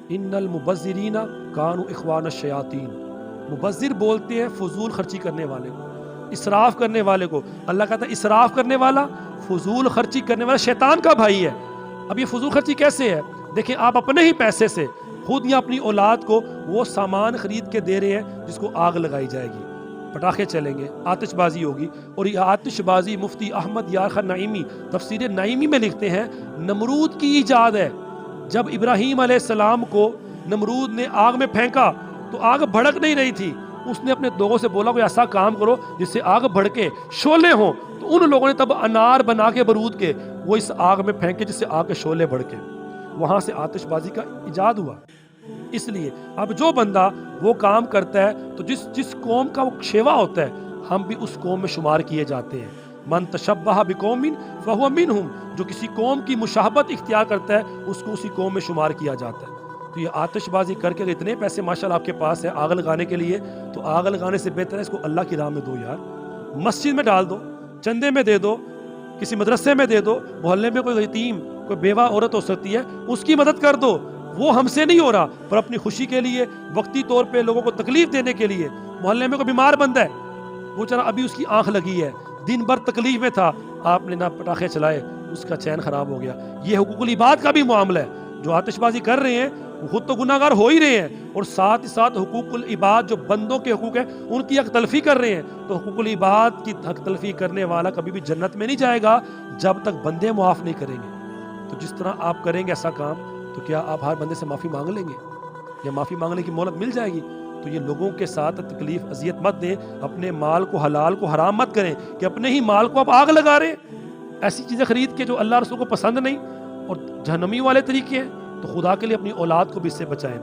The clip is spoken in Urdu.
ان المبذرین کانوا اخوان الشیاطین، مبذر بولتے ہیں فضول خرچی کرنے والے کو، اسراف کرنے والے کو۔ اللہ کہتا ہے اسراف کرنے والا، فضول خرچی کرنے والا شیطان کا بھائی ہے۔ اب یہ فضول خرچی کیسے ہے؟ دیکھیں، آپ اپنے ہی پیسے سے خود یا اپنی اولاد کو وہ سامان خرید کے دے رہے ہیں جس کو آگ لگائی جائے گی، پٹاخے چلیں گے، آتش بازی ہوگی۔ اور یہ آتش بازی مفتی احمد یار خان نعیمی تفسیر نعیمی میں لکھتے ہیں نمرود کی ایجاد ہے۔ جب ابراہیم علیہ السلام کو نمرود نے آگ میں پھینکا تو آگ بھڑک نہیں رہی تھی، اس نے اپنے لوگوں سے بولا کوئی ایسا کام کرو جس سے آگ بھڑکے، شعلے ہوں۔ تو ان لوگوں نے تب انار بنا کے برود کے وہ اس آگ میں پھینکے جس سے آگ کے شعلے بھڑکے، وہاں سے آتش بازی کا ایجاد ہوا۔ اس لیے اب جو بندہ وہ کام کرتا ہے تو جس قوم کا وہ شیوا ہوتا ہے ہم بھی اس قوم میں شمار کیے جاتے ہیں۔ من تشبہ بقوم فہو منہم، جو کسی قوم کی مشابہت اختیار کرتا ہے اس کو اسی قوم میں شمار کیا جاتا ہے۔ تو یہ آتش بازی کر کے اتنے پیسے ماشاءاللہ آپ کے پاس ہیں آگ لگانے کے لیے، تو آگ لگانے سے بہتر ہے اس کو اللہ کی راہ میں دو یار، مسجد میں ڈال دو، چندے میں دے دو، کسی مدرسے میں دے دو، محلے میں کوئی یتیم کوئی بیوہ عورت ہو سکتی ہے اس کی مدد کر دو۔ وہ ہم سے نہیں ہو رہا پر اپنی خوشی کے لیے، وقتی طور پہ لوگوں کو تکلیف دینے کے لیے، محلے میں کوئی بیمار بندہ ہے وہ چلا ابھی اس کی آنکھ لگی ہے، دن بھر تکلیف میں تھا، آپ نے نہ پٹاخے چلائے، اس کا چین خراب ہو گیا۔ یہ حقوق العباد کا بھی معاملہ ہے۔ جو آتش بازی کر رہے ہیں وہ خود تو گناہ گار ہو ہی رہے ہیں اور ساتھ ہی ساتھ حقوق العباد جو بندوں کے حقوق ہیں ان کی حق تلفی کر رہے ہیں۔ تو حقوق العباد کی حق تلفی کرنے والا کبھی بھی جنت میں نہیں جائے گا جب تک بندے معاف نہیں کریں گے۔ تو جس طرح آپ کریں گے ایسا کام تو کیا آپ ہر بندے سے معافی مانگ لیں گے یا معافی مانگنے کی مہلت مل جائے گی؟ تو یہ لوگوں کے ساتھ تکلیف اذیت مت دیں، اپنے مال کو حلال کو حرام مت کریں کہ اپنے ہی مال کو آپ آگ لگا رہے ہیں ایسی چیزیں خرید کے جو اللہ رسول کو پسند نہیں اور جہنمی والے طریقے ہیں۔ تو خدا کے لیے اپنی اولاد کو بھی اس سے بچائیں۔